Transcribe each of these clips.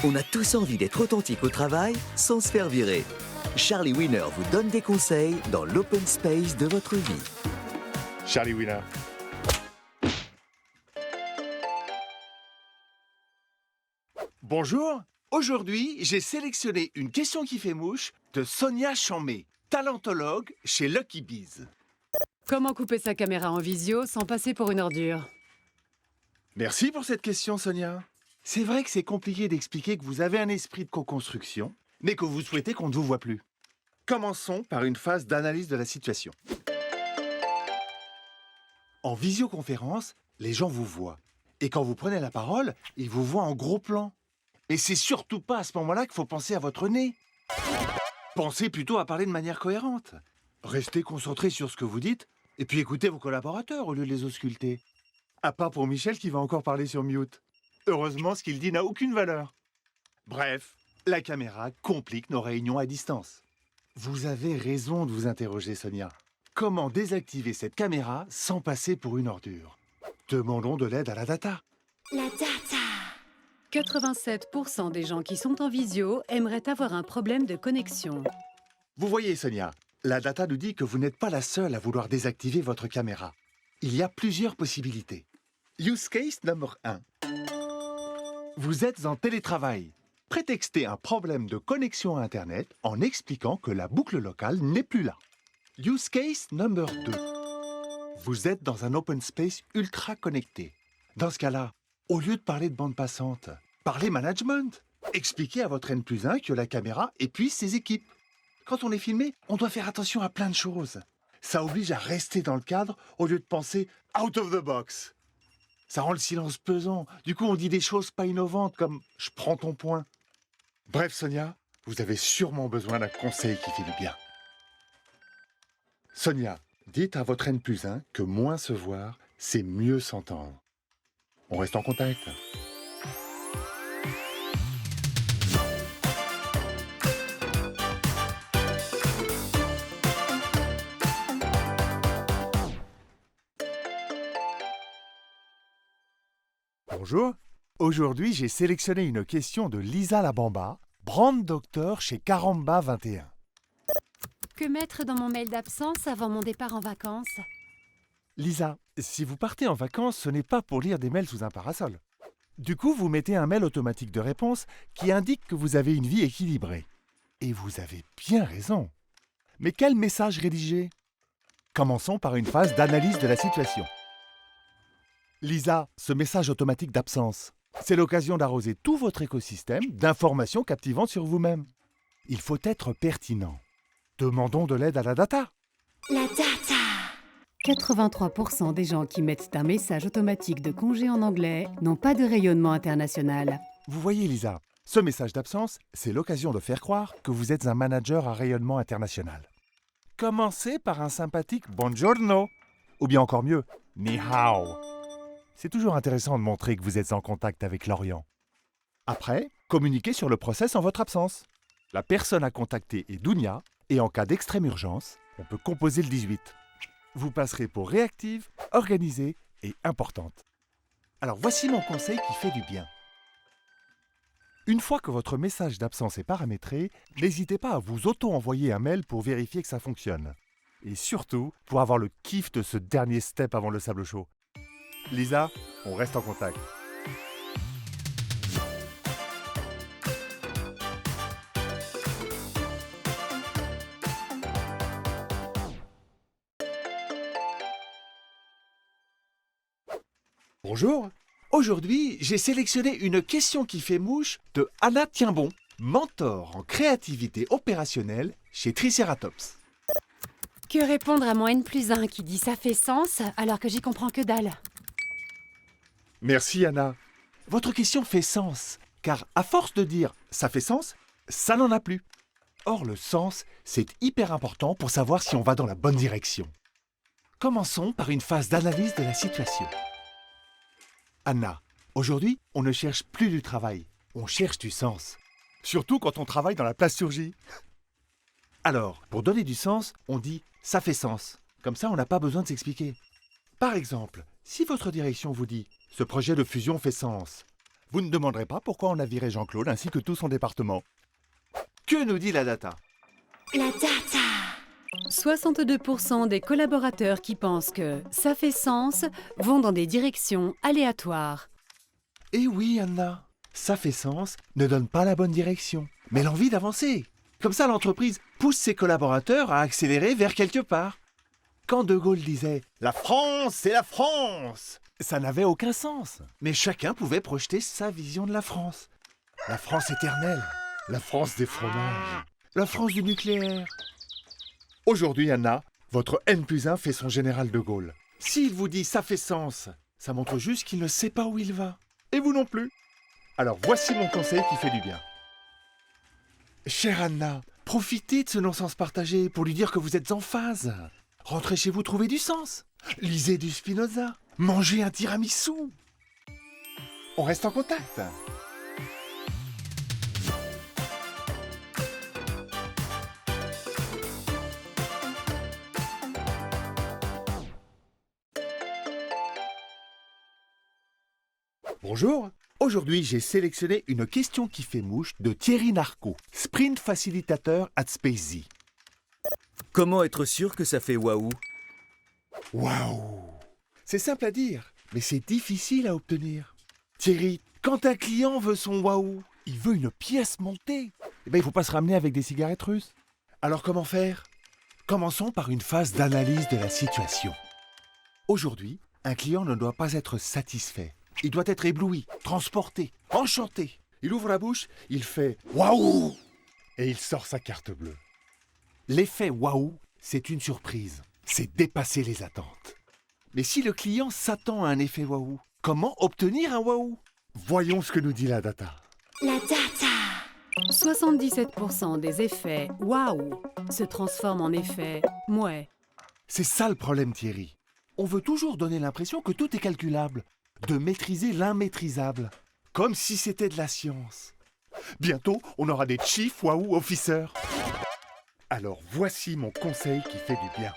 On a tous envie d'être authentique au travail sans se faire virer. Charlie Winner vous donne des conseils dans l'open space de votre vie. Charlie Winner. Bonjour. Aujourd'hui, j'ai sélectionné une question qui fait mouche de Sonia Chamé, talentologue chez Lucky Bees. Comment couper sa caméra en visio sans passer pour une ordure? Merci pour cette question, Sonia. C'est vrai que c'est compliqué d'expliquer que vous avez un esprit de co-construction, mais que vous souhaitez qu'on ne vous voit plus. Commençons par une phase d'analyse de la situation. En visioconférence, les gens vous voient. Et quand vous prenez la parole, ils vous voient en gros plan. Et c'est surtout pas à ce moment-là qu'il faut penser à votre nez. Pensez plutôt à parler de manière cohérente. Restez concentré sur ce que vous dites, et puis écoutez vos collaborateurs au lieu de les ausculter. À part pour Michel qui va encore parler sur mute. Heureusement, ce qu'il dit n'a aucune valeur. Bref, la caméra complique nos réunions à distance. Vous avez raison de vous interroger, Sonia. Comment désactiver cette caméra sans passer pour une ordure? Demandons de l'aide à la data. La data. 87% des gens qui sont en visio aimeraient avoir un problème de connexion. Vous voyez, Sonia, la data nous dit que vous n'êtes pas la seule à vouloir désactiver votre caméra. Il y a plusieurs possibilités. Use case number 1. Vous êtes en télétravail. Prétextez un problème de connexion à Internet en expliquant que la boucle locale n'est plus là. Use case number 2. Vous êtes dans un open space ultra connecté. Dans ce cas-là, au lieu de parler de bande passante, parlez management. Expliquez à votre N+1 que la caméra épuise ses équipes. Quand on est filmé, on doit faire attention à plein de choses. Ça oblige à rester dans le cadre au lieu de penser out of the box. Ça rend le silence pesant. Du coup, on dit des choses pas innovantes comme « je prends ton point ». Bref, Sonia, vous avez sûrement besoin d'un conseil qui fait du bien. Sonia, dites à votre N+1 que moins se voir, c'est mieux s'entendre. On reste en contact. Bonjour. Aujourd'hui, j'ai sélectionné une question de Lisa Labamba, brand doctor chez Caramba 21. Que mettre dans mon mail d'absence avant mon départ en vacances? Lisa, si vous partez en vacances, ce n'est pas pour lire des mails sous un parasol. Du coup, vous mettez un mail automatique de réponse qui indique que vous avez une vie équilibrée. Et vous avez bien raison. Mais quel message rédiger? Commençons par une phase d'analyse de la situation. Lisa, ce message automatique d'absence, c'est l'occasion d'arroser tout votre écosystème d'informations captivantes sur vous-même. Il faut être pertinent. Demandons de l'aide à la data. La data. 83% des gens qui mettent un message automatique de congé en anglais n'ont pas de rayonnement international. Vous voyez, Lisa, ce message d'absence, c'est l'occasion de faire croire que vous êtes un manager à rayonnement international. Commencez par un sympathique buongiorno, ou bien encore mieux, ni hao. C'est toujours intéressant de montrer que vous êtes en contact avec l'Orient. Après, communiquez sur le process en votre absence. La personne à contacter est Dounia, et en cas d'extrême urgence, on peut composer le 18. Vous passerez pour réactive, organisée et importante. Alors voici mon conseil qui fait du bien. Une fois que votre message d'absence est paramétré, n'hésitez pas à vous auto-envoyer un mail pour vérifier que ça fonctionne. Et surtout, pour avoir le kiff de ce dernier step avant le sable chaud. Lisa, on reste en contact. Bonjour. Aujourd'hui, j'ai sélectionné une question qui fait mouche de Anna Tienbon, mentor en créativité opérationnelle chez Triceratops. Que répondre à mon N+1 qui dit ça fait sens alors que j'y comprends que dalle? Merci Anna. Votre question fait sens, car à force de dire « ça fait sens », ça n'en a plus. Or, le sens, c'est hyper important pour savoir si on va dans la bonne direction. Commençons par une phase d'analyse de la situation. Anna, aujourd'hui, on ne cherche plus du travail, on cherche du sens. Surtout quand on travaille dans la plasturgie. Alors, pour donner du sens, on dit « ça fait sens ». Comme ça, on n'a pas besoin de s'expliquer. Par exemple, si votre direction vous dit « ce projet de fusion fait sens », Vous ne demanderez pas pourquoi on a viré Jean-Claude ainsi que tout son département. Que nous dit la data? La data. 62% des collaborateurs qui pensent que ça fait sens vont dans des directions aléatoires. Eh oui, Anna, ça fait sens, ne donne pas la bonne direction, mais l'envie d'avancer. Comme ça, l'entreprise pousse ses collaborateurs à accélérer vers quelque part. Quand De Gaulle disait « La France, c'est la France !» ça n'avait aucun sens. Mais chacun pouvait projeter sa vision de la France. La France éternelle, la France des fromages, la France du nucléaire. Aujourd'hui, Anna, votre N+1 fait son général De Gaulle. S'il vous dit « ça fait sens », ça montre juste qu'il ne sait pas où il va. Et vous non plus. Alors voici mon conseil qui fait du bien. Chère Anna, profitez de ce non-sens partagé pour lui dire que vous êtes en phase. Rentrez chez vous trouver du sens. Lisez du Spinoza. Mangez un tiramisu. On reste en contact. Bonjour. Aujourd'hui, j'ai sélectionné une question qui fait mouche de Thierry Narco, Sprint Facilitateur at SpaceZ. Comment être sûr que ça fait waouh? Waouh! C'est simple à dire, mais c'est difficile à obtenir. Thierry, quand un client veut son waouh, il veut une pièce montée. Eh bien, il ne faut pas se ramener avec des cigarettes russes. Alors comment faire? Commençons par une phase d'analyse de la situation. Aujourd'hui, un client ne doit pas être satisfait. Il doit être ébloui, transporté, enchanté. Il ouvre la bouche, il fait « Waouh !» et il sort sa carte bleue. L'effet « Waouh !» c'est une surprise. C'est dépasser les attentes. Mais si le client s'attend à un effet « Waouh !», comment obtenir un « Waouh !» Voyons ce que nous dit la data. La data. 77% des effets « waouh » se transforment en effets « mouais ». C'est ça le problème, Thierry. On veut toujours donner l'impression que tout est calculable, de maîtriser l'immaîtrisable, comme si c'était de la science. Bientôt, on aura des Chief Waouh Officers. Alors voici mon conseil qui fait du bien.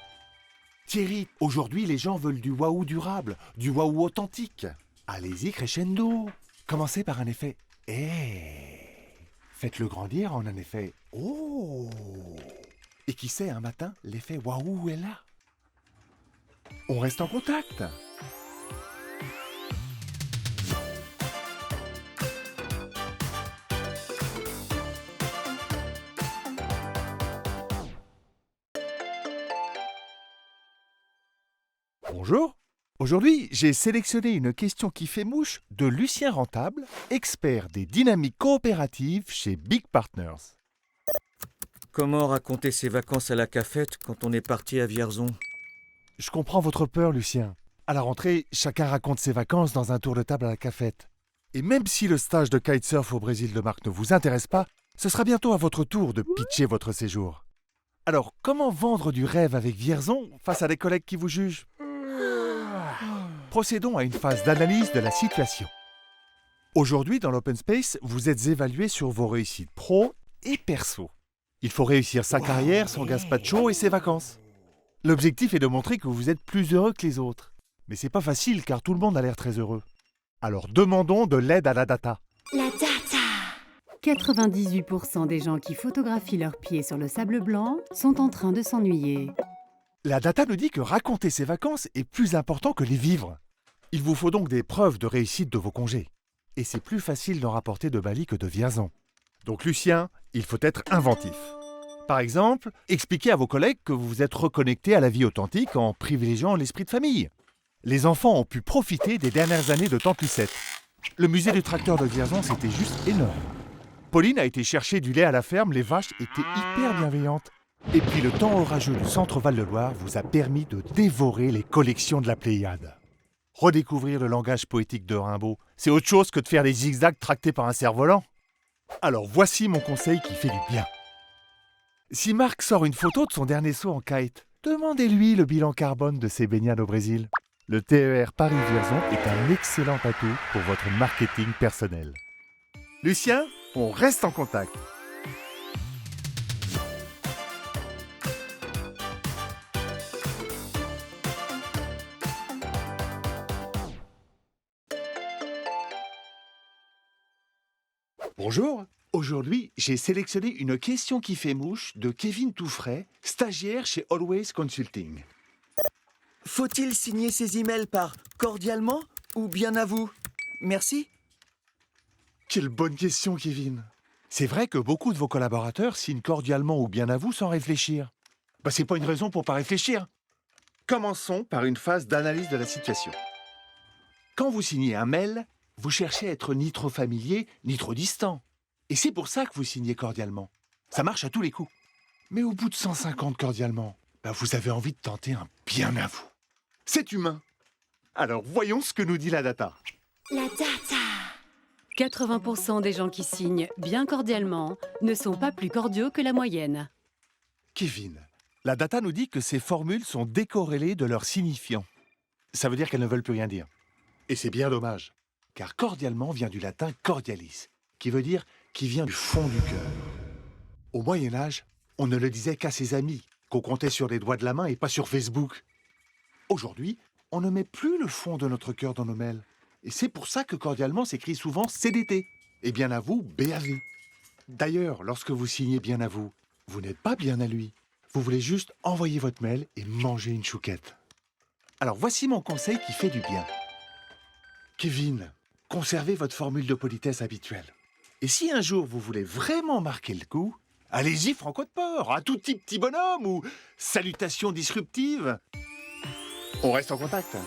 Thierry, aujourd'hui les gens veulent du waouh durable, du waouh authentique. Allez-y crescendo. Commencez par un effet « Eh ». Faites-le grandir en un effet « Oh ». Et qui sait, un matin, l'effet waouh est là. On reste en contact. Bonjour. Aujourd'hui, j'ai sélectionné une question qui fait mouche de Lucien Rentable, expert des dynamiques coopératives chez Big Partners. Comment raconter ses vacances à la cafette quand on est parti à Vierzon? Je comprends votre peur, Lucien. À la rentrée, chacun raconte ses vacances dans un tour de table à la cafette. Et même si le stage de kitesurf au Brésil de Marc ne vous intéresse pas, ce sera bientôt à votre tour de pitcher votre séjour. Alors, comment vendre du rêve avec Vierzon face à des collègues qui vous jugent? Procédons à une phase d'analyse de la situation. Aujourd'hui, dans l'Open Space, vous êtes évalué sur vos réussites pro et perso. Il faut réussir sa carrière, son gazpacho et ses vacances. L'objectif est de montrer que vous êtes plus heureux que les autres. Mais c'est pas facile car tout le monde a l'air très heureux. Alors demandons de l'aide à la data. La data. 98% des gens qui photographient leurs pieds sur le sable blanc sont en train de s'ennuyer. La data nous dit que raconter ses vacances est plus important que les vivre. Il vous faut donc des preuves de réussite de vos congés. Et c'est plus facile d'en rapporter de Bali que de Vierzon. Donc Lucien, il faut être inventif. Par exemple, expliquez à vos collègues que vous vous êtes reconnecté à la vie authentique en privilégiant l'esprit de famille. Les enfants ont pu profiter des dernières années de Tante Lucette. Le musée du tracteur de Vierzon, c'était juste énorme. Pauline a été chercher du lait à la ferme, les vaches étaient hyper bienveillantes. Et puis le temps orageux du centre Val-de-Loire vous a permis de dévorer les collections de la Pléiade. Redécouvrir le langage poétique de Rimbaud, c'est autre chose que de faire des zigzags tractés par un cerf-volant. Alors voici mon conseil qui fait du bien. Si Marc sort une photo de son dernier saut en kite, demandez-lui le bilan carbone de ses baignades au Brésil. Le TER Paris-Vierzon est un excellent atout pour votre marketing personnel. Lucien, on reste en contact. Bonjour. Aujourd'hui, j'ai sélectionné une question qui fait mouche de Kevin Touffret, stagiaire chez Always Consulting. Faut-il signer ses emails par cordialement ou bien à vous? Merci. Quelle bonne question, Kevin. C'est vrai que beaucoup de vos collaborateurs signent cordialement ou bien à vous sans réfléchir. C'est pas une raison pour pas réfléchir. Commençons par une phase d'analyse de la situation. Quand vous signez un mail, vous cherchez à être ni trop familier, ni trop distant. Et c'est pour ça que vous signez cordialement. Ça marche à tous les coups. Mais au bout de 150 cordialement, vous avez envie de tenter un bien à vous. C'est humain. Alors voyons ce que nous dit la data. La data. 80% des gens qui signent bien cordialement ne sont pas plus cordiaux que la moyenne. Kevin, la data nous dit que ces formules sont décorrélées de leur signifiant. Ça veut dire qu'elles ne veulent plus rien dire. Et c'est bien dommage, car cordialement vient du latin cordialis, qui veut dire qui vient du fond du cœur. Au Moyen-Âge, on ne le disait qu'à ses amis, qu'on comptait sur les doigts de la main et pas sur Facebook. Aujourd'hui, on ne met plus le fond de notre cœur dans nos mails. Et c'est pour ça que cordialement s'écrit souvent CDT. Et bien à vous, BAV. D'ailleurs, lorsque vous signez bien à vous, vous n'êtes pas bien à lui. Vous voulez juste envoyer votre mail et manger une chouquette. Alors voici mon conseil qui fait du bien. Kevin, conservez votre formule de politesse habituelle. Et si un jour vous voulez vraiment marquer le coup, allez-y franco de port, à tout petit bonhomme ou salutations disruptives. On reste en contact.